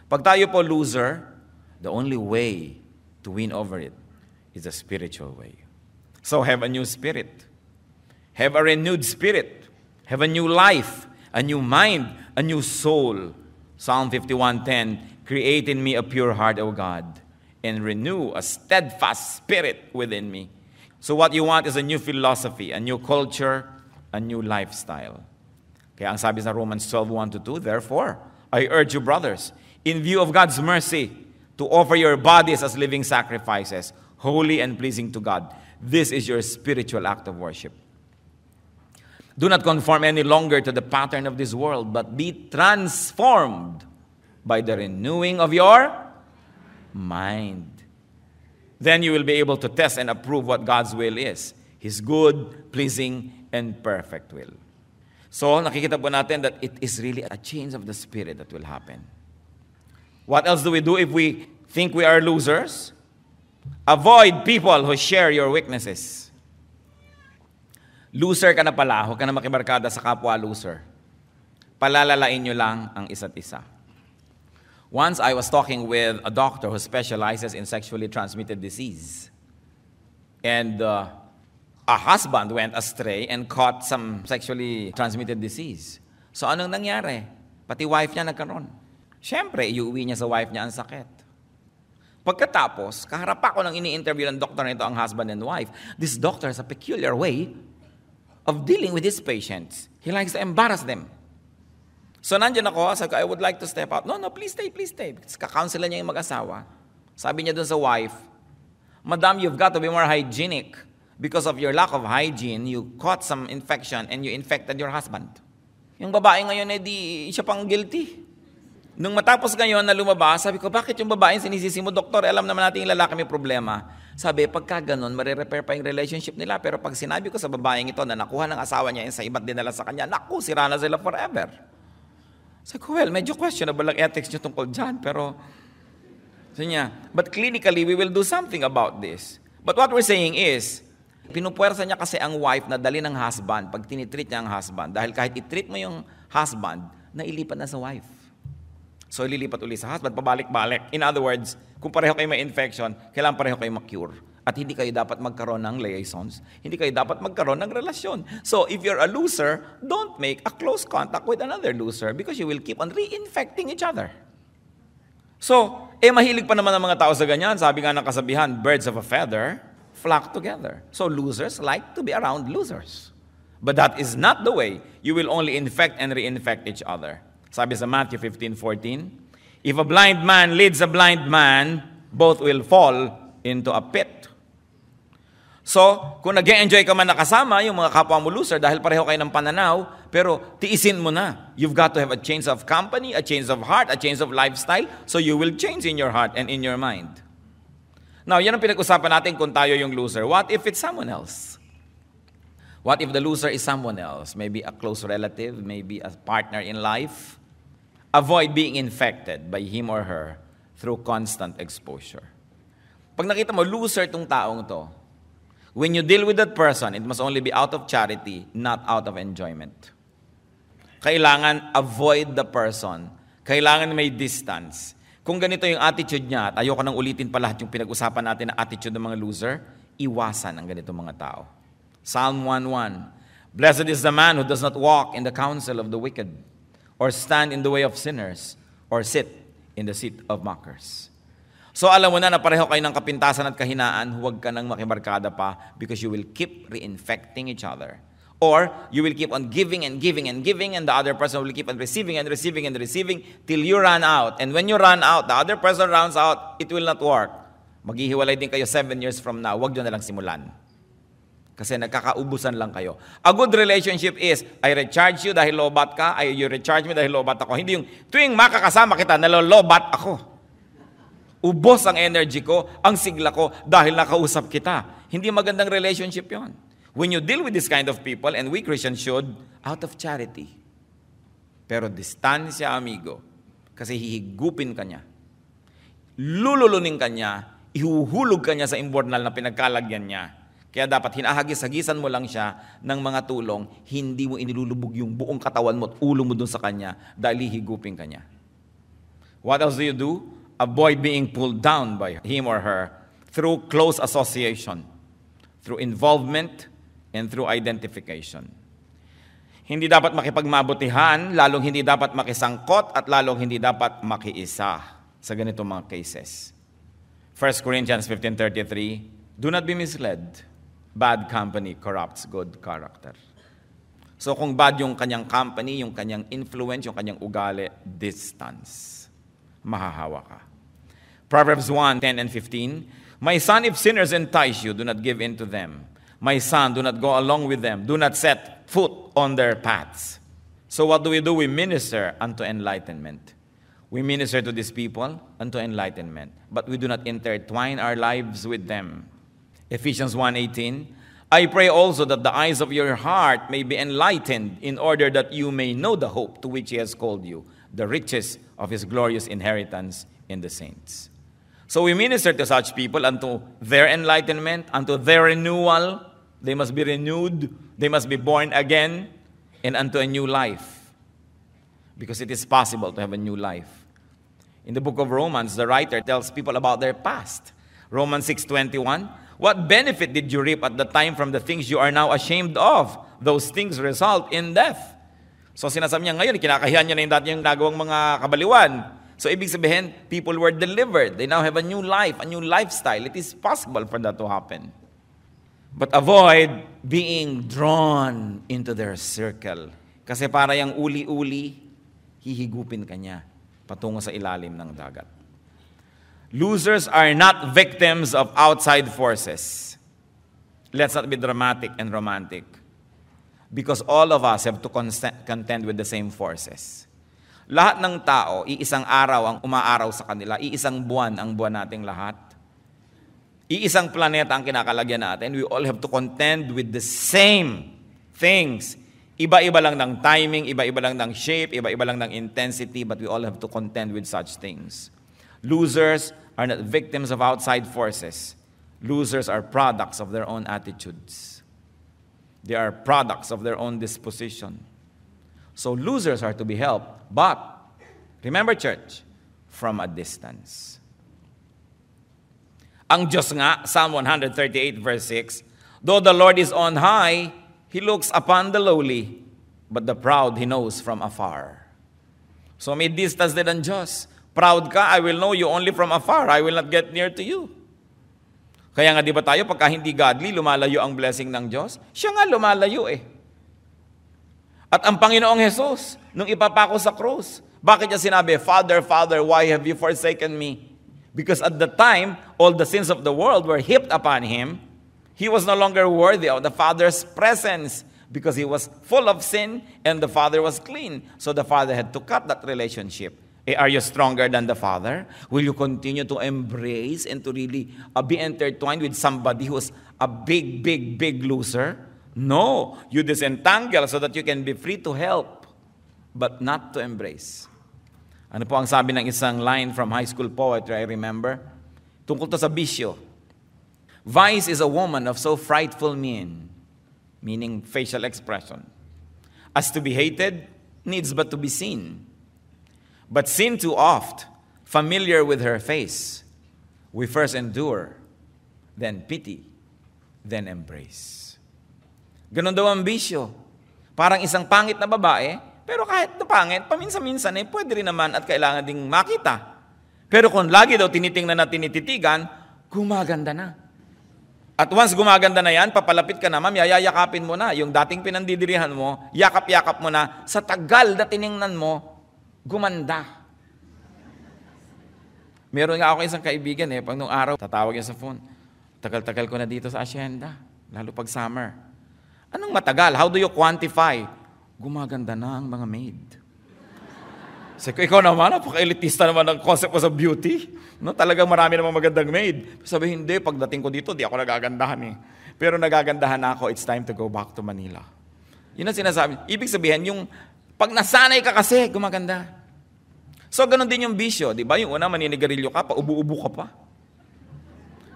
Pag tayo po loser, the only way to win over it is a spiritual way. So have a new spirit. Have a renewed spirit. Have a new life, a new mind, a new soul. Psalm 51:10, create in me a pure heart, O God, and renew a steadfast spirit within me. So what you want is a new philosophy, a new culture, a new lifestyle. Kaya ang sabi sa Romans 12:1-2, therefore, I urge you, brothers, in view of God's mercy, to offer your bodies as living sacrifices, holy and pleasing to God. This is your spiritual act of worship. Do not conform any longer to the pattern of this world, but be transformed by the renewing of your mind. Then you will be able to test and approve what God's will is, His good, pleasing, and perfect will. So, nakikita po natin that it is really a change of the spirit that will happen. What else do we do if we think we are losers? Avoid people who share your weaknesses. Loser ka na pala, huwag ka na makibarkada sa kapwa loser. Palalalain nyo lang ang isa't isa. Once I was talking with a doctor who specializes in sexually transmitted disease. And a husband went astray and caught some sexually transmitted disease. So anong nangyari? Pati wife niya nagkaroon. Siyempre, iuwi niya sa wife niya ang sakit. Pagkatapos, kaharap ako nang ini-interview ng doktor nito ang husband and wife. This doctor has a peculiar way of dealing with his patients. He likes to embarrass them. So nandiyan ako, sabi ko, I would like to step out. No, please stay, please stay. Kakaunselan niya yung mag-asawa. Sabi niya dun sa wife, Madam, you've got to be more hygienic. Because of your lack of hygiene, you caught some infection and you infected your husband. Yung babae ngayon, di siya pang guilty. Nung matapos ngayon na lumabas, sabi ko, bakit yung babae sinisisi mo, doktor? Alam naman natin yung lalaki may problema. Sabi, pagka ganun, marirepair pa yung relationship nila. Pero pag sinabi ko sa babaeng ito na nakuha ng asawa niya yung sa iba't dinala sa kanya, naku, sira na sila forever. Sabi ko, well, medyo questionable ang ethics niyo tungkol dyan. Pero, sabi niya, but clinically, we will do something about this. But what we're saying is, pinupuwersa niya kasi ang wife na dali ng husband pag tinitreat niya ang husband. Dahil kahit itreat mo yung husband, nailipat na sa wife. So, ililipat uli sa husband, pabalik-balik. In other words, kung pareho kayo may infection, kailangan pareho kayo ma-cure. At hindi kayo dapat magkaroon ng liaisons. Hindi kayo dapat magkaroon ng relasyon. So, if you're a loser, don't make a close contact with another loser because you will keep on reinfecting each other. So, mahilig pa naman ang mga tao sa ganyan. Sabi nga ng kasabihan, birds of a feather flock together. So, losers like to be around losers. But that is not the way. You will only infect and reinfect each other. Sabi sa Matthew 15:14, if a blind man leads a blind man, both will fall into a pit. So, kung nag-enjoy ka man nakasama, yung mga kapwa mo loser, dahil pareho kayo ng pananaw, pero tiisin mo na. You've got to have a change of company, a change of heart, a change of lifestyle, so you will change in your heart and in your mind. Now, yan ang pinag-usapan natin kung tayo yung loser. What if it's someone else? What if the loser is someone else? Maybe a close relative, maybe a partner in life. Avoid being infected by him or her through constant exposure. Pag nakita mo, loser itong taong to, when you deal with that person, it must only be out of charity, not out of enjoyment. Kailangan avoid the person. Kailangan may distance. Kung ganito yung attitude niya, at ayoko nang ulitin pa lahat yung pinag-usapan natin na attitude ng mga loser, iwasan ang ganitong mga tao. Psalm 1:1, blessed is the man who does not walk in the counsel of the wicked, or stand in the way of sinners, or sit in the seat of mockers. So alam mo na pareho kayo ng kapintasan at kahinaan, huwag ka nang makibarkada pa because you will keep reinfecting each other. Or you will keep on giving and giving and giving, and the other person will keep on receiving and receiving and receiving till you run out. And when you run out, the other person runs out, it will not work. Maghihiwalay din kayo 7 years from now, huwag nyo na lang simulan. Kasi nagkakaubusan lang kayo. A good relationship is, I recharge you dahil lobat ka, you recharge me dahil lobat ako. Hindi yung tuwing makakasama kita, nalolobat ako. Ubos ang energy ko, ang sigla ko, dahil nakausap kita. Hindi magandang relationship yon. When you deal with this kind of people, and we Christians should, out of charity. Pero distansya, amigo, kasi hihigupin ka niya. Lululunin ka niya, ihuhulog ka niya sa immortal na pinagkalagyan niya. Kaya dapat hinahagis-hagisan mo lang siya ng mga tulong, hindi mo inilulubog yung buong katawan mo at ulo mo dun sa kanya dahil hihigupin ka niya. What else do you do? Avoid being pulled down by him or her through close association, through involvement, and through identification. Hindi dapat makipagmabutihan, lalong hindi dapat makisangkot, at lalong hindi dapat makiisa sa ganitong mga cases. 1 Corinthians 15:33, do not be misled. Bad company corrupts good character. So kung bad yung kanyang company, yung kanyang influence, yung kanyang ugali, distance. Mahahawa ka. Proverbs 1:10 and 15, my son, if sinners entice you, do not give in to them. My son, do not go along with them. Do not set foot on their paths. So what do? We minister unto enlightenment. We minister to these people unto enlightenment. But we do not intertwine our lives with them. Ephesians 1:18, I pray also that the eyes of your heart may be enlightened in order that you may know the hope to which He has called you, the riches of His glorious inheritance in the saints. So we minister to such people unto their enlightenment, unto their renewal. They must be renewed, they must be born again, and unto a new life. Because it is possible to have a new life. In the book of Romans, the writer tells people about their past. Romans 6:21, what benefit did you reap at the time from the things you are now ashamed of? Those things result in death. So sinasabi niya ngayon, kinakahiyan niya na yung dati yung nagawang mga kabaliwan. So ibig sabihin, people were delivered. They now have a new life, a new lifestyle. It is possible for that to happen. But avoid being drawn into their circle. Kasi para yung uli-uli, hihigupin ka niya patungo sa ilalim ng dagat. Losers are not victims of outside forces. Let's not be dramatic and romantic. Because all of us have to contend with the same forces. Lahat ng tao, iisang araw ang umaaraw sa kanila, iisang buwan ang buwan nating lahat. Iisang planeta ang kinakalagyan natin. We all have to contend with the same things. Iba-iba lang ng timing, iba-iba lang ng shape, iba-iba lang ng intensity, but we all have to contend with such things. Losers are not victims of outside forces. Losers are products of their own attitudes. They are products of their own disposition. So losers are to be helped, but remember, church, from a distance. Ang Diyos nga, Psalm 138 verse 6, though the Lord is on high, He looks upon the lowly, but the proud He knows from afar. So may distance din ang Diyos. Proud ka, I will know you only from afar. I will not get near to you. Kaya nga di ba tayo, pagka hindi godly, lumalayo ang blessing ng Diyos? Siya nga lumalayo eh. At ang Panginoong Jesus, nung ipapako sa krus, bakit niya sinabi, Father, Father, why have you forsaken me? Because at the time, all the sins of the world were heaped upon Him. He was no longer worthy of the Father's presence because He was full of sin and the Father was clean. So the Father had to cut that relationship. Are you stronger than the Father? Will you continue to embrace and to really be intertwined with somebody who is a big, big, big loser? No. You disentangle so that you can be free to help, but not to embrace. Ano po ang sabi ng isang line from high school poetry, I remember? Tungkol to sa bisyo. Vice is a woman of so frightful mien, meaning facial expression, as to be hated, needs but to be seen. But sin too oft, familiar with her face, we first endure, then pity, then embrace. Ganon daw ang bisyo. Parang isang pangit na babae, pero kahit na pangit, paminsan-minsan pwede rin naman at kailangan ding makita. Pero kung lagi daw tinitingnan na tinititigan, gumaganda na. At once gumaganda na yan, papalapit ka naman, yayakapin mo na. Yung dating pinandidirihan mo, yakap-yakap mo na, sa tagal na tiningnan mo, gumanda. Meron nga ako isang kaibigan pag nung araw, tatawag niya sa phone. Tagal-tagal ko na dito sa asyenda, lalo pag summer. Anong matagal? How do you quantify? Gumaganda na ang mga maid. Sabi ko, ikaw naman, napaka-elitista naman ang concept mo sa beauty. No, talagang marami namang magandang maid. Sabi, hindi, pagdating ko dito, di ako nagagandahan Pero nagagandahan na ako, it's time to go back to Manila. Yun ang sinasabi. Ibig sabihin, yung pag nasanay ka kasi, gumaganda. So, ganun din yung bisyo, di ba? Yung una, maninigarilyo ka pa, ubu-ubo ka pa.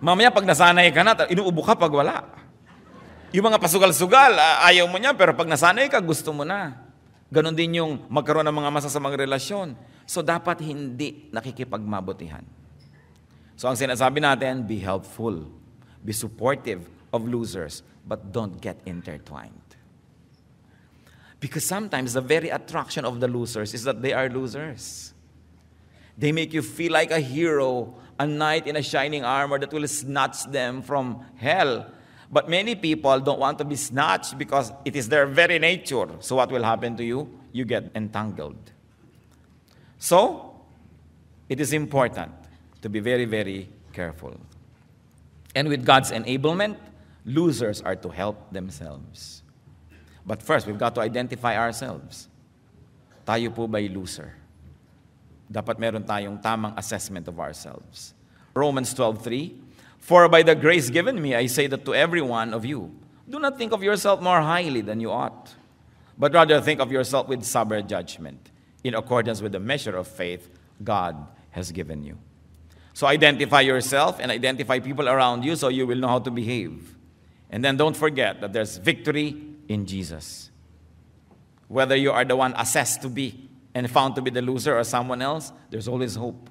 Mamaya, pag nasanay ka na, inuubo ka pag wala. Yung mga pasugal-sugal, ayaw mo niya, pero pag nasanay ka, gusto mo na. Ganon din yung magkaroon ng mga masasamang relasyon. So, dapat hindi nakikipagmabutihan. So, ang sinasabi natin, be helpful. Be supportive of losers, but don't get intertwined. Because sometimes the very attraction of the losers is that they are losers. They make you feel like a hero, a knight in a shining armor that will snatch them from hell. But many people don't want to be snatched because it is their very nature. So what will happen to you? You get entangled. So, it is important to be very, very careful. And with God's enablement, losers are to help themselves. But first, we've got to identify ourselves. Tayo po ba'y loser? Dapat meron tayong tamang assessment of ourselves. Romans 12:3, for by the grace given me, I say that to every one of you, do not think of yourself more highly than you ought, but rather think of yourself with sober judgment, in accordance with the measure of faith God has given you. So identify yourself and identify people around you so you will know how to behave. And then don't forget that there's victory in Jesus. Whether you are the one assessed to be and found to be the loser or someone else, there's always hope.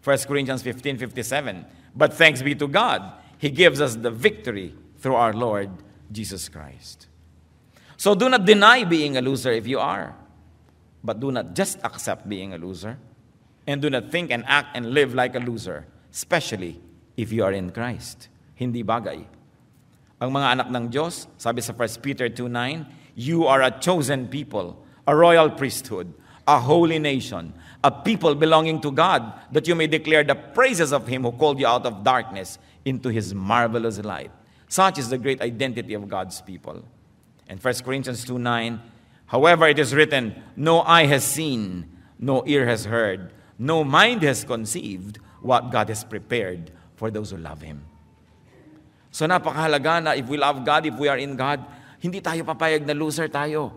1 Corinthians 15:57, but thanks be to God, He gives us the victory through our Lord Jesus Christ. So do not deny being a loser if you are, but do not just accept being a loser, and do not think and act and live like a loser, especially if you are in Christ. Hindi bagay. Ang mga anak ng Diyos, sabi sa 1 Peter 2:9, you are a chosen people, a royal priesthood, a holy nation, a people belonging to God, that you may declare the praises of Him who called you out of darkness into His marvelous light. Such is the great identity of God's people. And 1 Corinthians 2:9, however it is written, no eye has seen, no ear has heard, no mind has conceived what God has prepared for those who love Him. So napakahalaga na if we love God, if we are in God, hindi tayo papayag na loser tayo.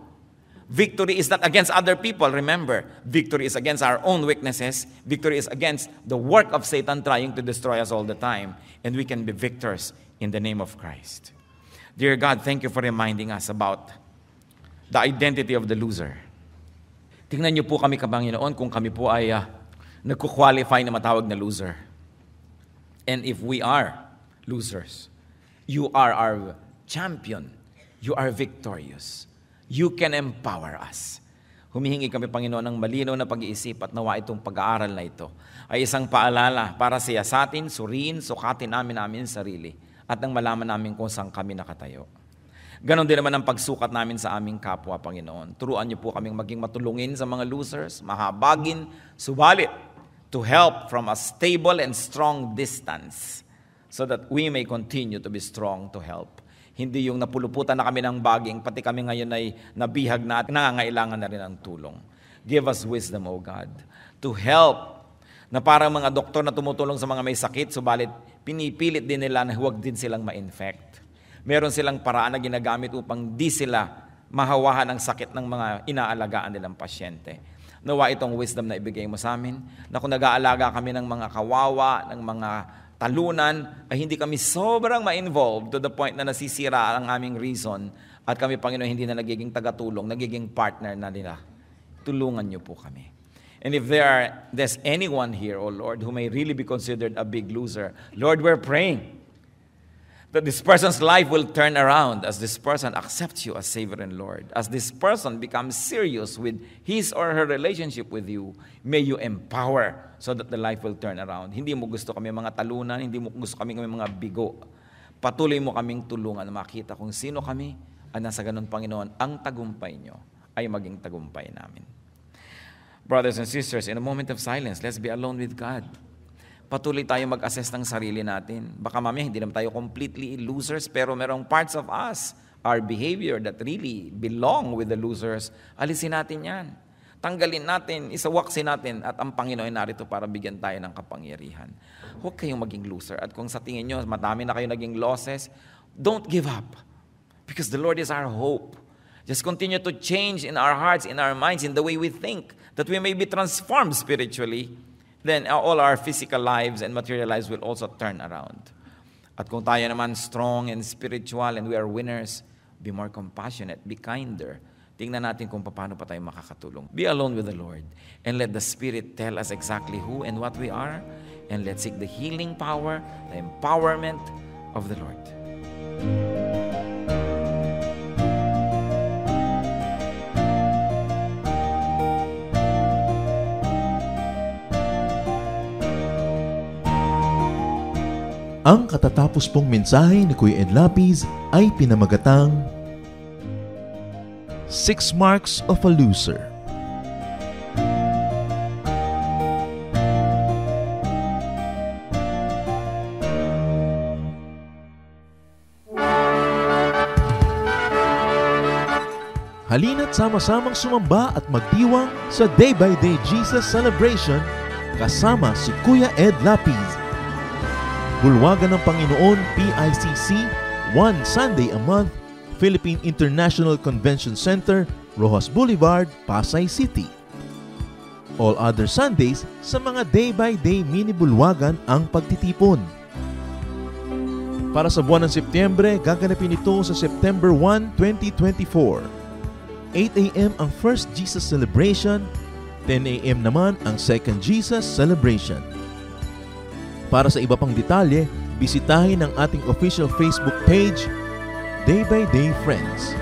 Victory is not against other people. Remember, victory is against our own weaknesses. Victory is against the work of Satan trying to destroy us all the time. And we can be victors in the name of Christ. Dear God, thank you for reminding us about the identity of the loser. Tingnan niyo po kami, Panginoon, kung kami po ay nagko-qualify na matawag na loser. And if we are losers, you are our champion. You are victorious. You can empower us. Humihingi kami, Panginoon, ng malinaw na pag-iisip at nawa itong pag-aaral na ito ay isang paalala para siyasatin, suriin, sukatin namin sarili at nang malaman namin kung saan kami nakatayo. Ganon din naman ang pagsukat namin sa aming kapwa, Panginoon. Turuan niyo po kaming maging matulungin sa mga losers, mahabagin, subalit, to help from a stable and strong distance so that we may continue to be strong to help. Hindi yung napuluputan na kami ng baging, pati kami ngayon ay nabihag na at nangangailangan na rin ng tulong. Give us wisdom, O God, to help na parang mga doktor na tumutulong sa mga may sakit, subalit pinipilit din nila na huwag din silang ma-infect. Meron silang paraan na ginagamit upang di sila mahawahan ang sakit ng mga inaalagaan nilang pasyente. Nawa itong wisdom na ibigay mo sa amin, na kung nag-aalaga kami ng mga kawawa, ng mga talunan, ay hindi kami sobrang ma-involved to the point na nasisira ang aming reason at kami, Panginoon, hindi na nagiging tagatulong, nagiging partner na nila. Tulungan niyo po kami. And if there's anyone here, O Lord, who may really be considered a big loser, Lord, we're praying that this person's life will turn around as this person accepts you as Savior and Lord. As this person becomes serious with his or her relationship with you, may you empower so that the life will turn around. Hindi mo gusto kami mga talunan, hindi mo gusto kami mga bigo. Patuloy mo kaming tulungan na makita kung sino kami at nasa ganun, Panginoon, ang tagumpay nyo ay maging tagumpay namin. Brothers and sisters, in a moment of silence, let's be alone with God. Patuloy tayo mag-assess ng sarili natin. Baka mamaya hindi naman tayo completely losers, pero merong parts of us, our behavior that really belong with the losers. Alisin natin yan. Tanggalin natin, isawaksin natin, at ang Panginoon ay narito para bigyan tayo ng kapangyarihan. Huwag kayong maging loser. At kung sa tingin nyo, madami na kayo naging losses, don't give up. Because the Lord is our hope. Just continue to change in our hearts, in our minds, in the way we think, that we may be transformed spiritually. Then all our physical lives and material lives will also turn around. At kung tayo naman strong and spiritual and we are winners, be more compassionate, be kinder. Tingnan natin kung paano pa tayo makakatulong. Be alone with the Lord and let the Spirit tell us exactly who and what we are, and let's seek the healing power, the empowerment of the Lord. Ang katatapos pong mensahe ni Kuya Ed Lapiz ay pinamagatang 6 Marks of a Loser. Halina't sama-samang sumamba at magdiwang sa Day by Day Jesus Celebration kasama si Kuya Ed Lapiz. Bulwagan ng Panginoon, PICC, one Sunday a month, Philippine International Convention Center, Rojas Boulevard, Pasay City. All other Sundays, sa mga day-by-day mini-bulwagan ang pagtitipon. Para sa buwan ng Setyembre, gaganapin ito sa September 1, 2024. 8 a.m. ang First Jesus Celebration, 10 a.m. naman ang Second Jesus Celebration. Para sa iba pang detalye, bisitahin ang ating official Facebook page, Day by Day Friends.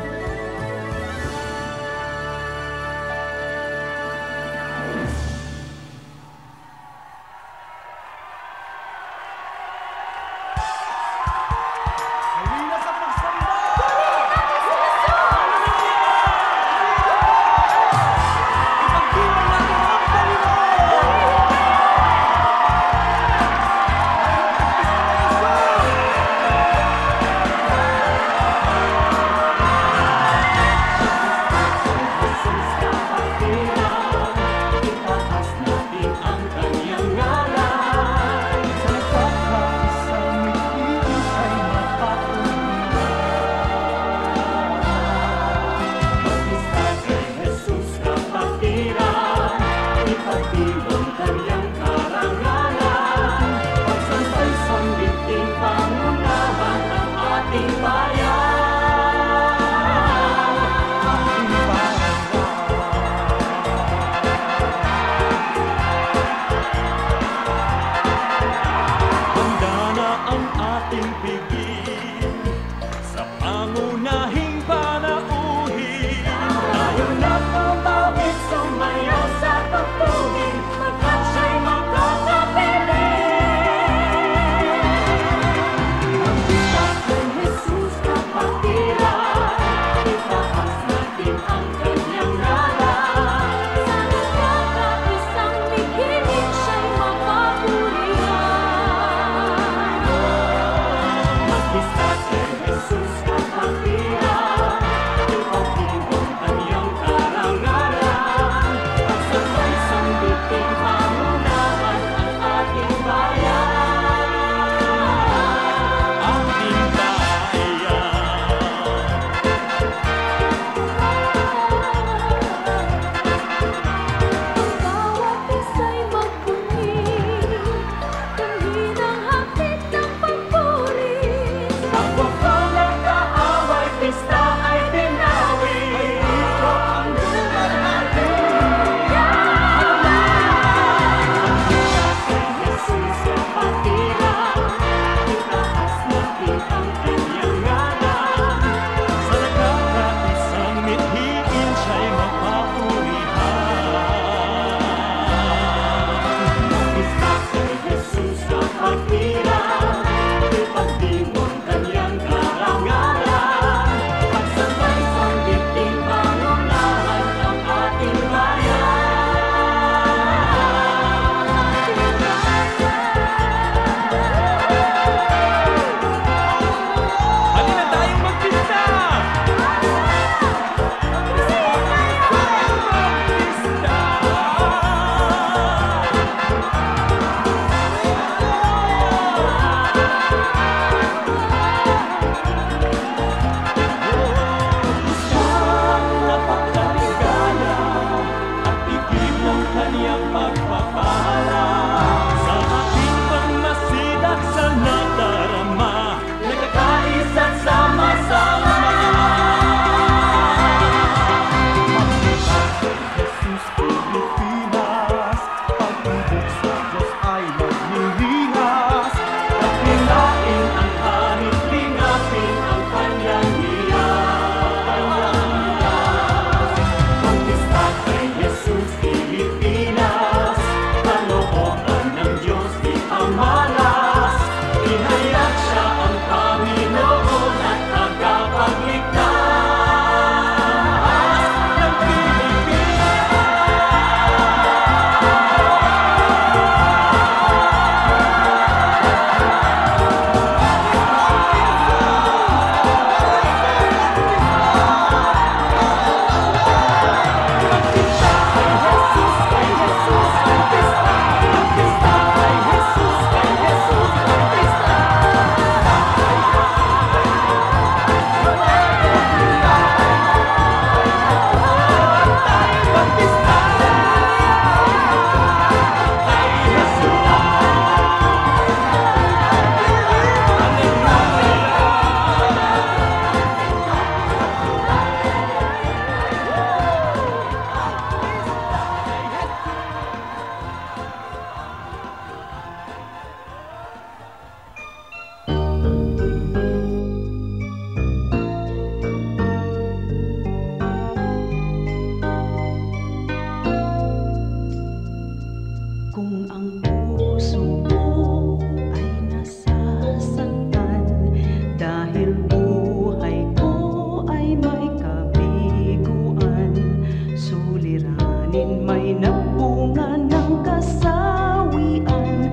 nagbunga ng kasawian.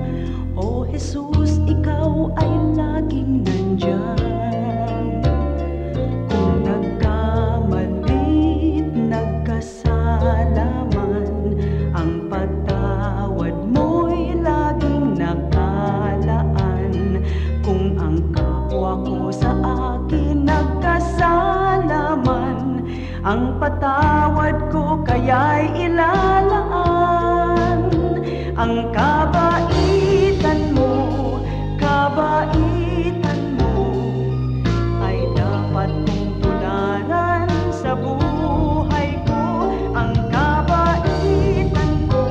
O Jesus, ikaw ay laging nandyan. Kung nagkamalit, nagkasalaman, ang patawad mo'y laging nakalaan. Kung ang kapwa ko sa akin nagkasalaman, ang patawad ko kaya'y ilalaan. Ang kabaitan mo ay dapat kong tularan sa buhay ko. Ang kabaitan ko,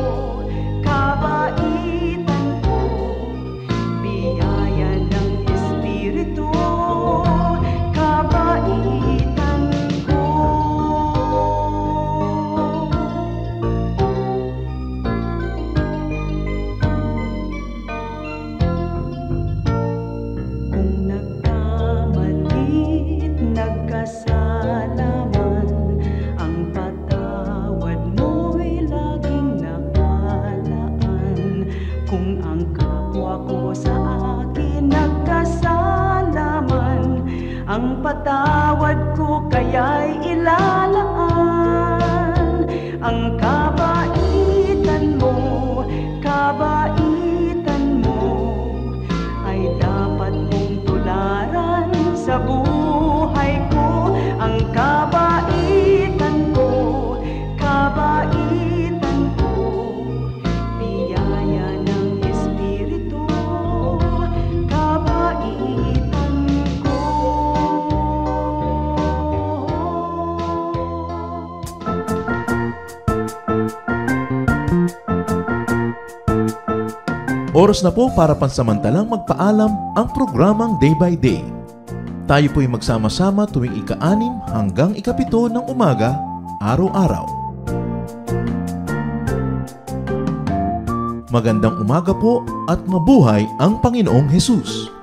biyaya ng Espiritu, kabaitan ko. Kung nagkamalit, nagkasalaman, ang patawad mo'y laging nakalaan. Kung ang kapwa ko sa akin nagkasalaman, ang patawad ko kaya'y ilalaan. Ang kabaitan mo ay dapat mong tularan sa buhay ko. Ang kabaitan ko, biyaya ng Espiritu, kabaitan ko. Oras na po para pansamantalang magpaalam ang programang Day by Day. Tayo po'y magsama-sama tuwing ika-6 hanggang ika-7 ng umaga, araw-araw. Magandang umaga po at mabuhay ang Panginoong Hesus!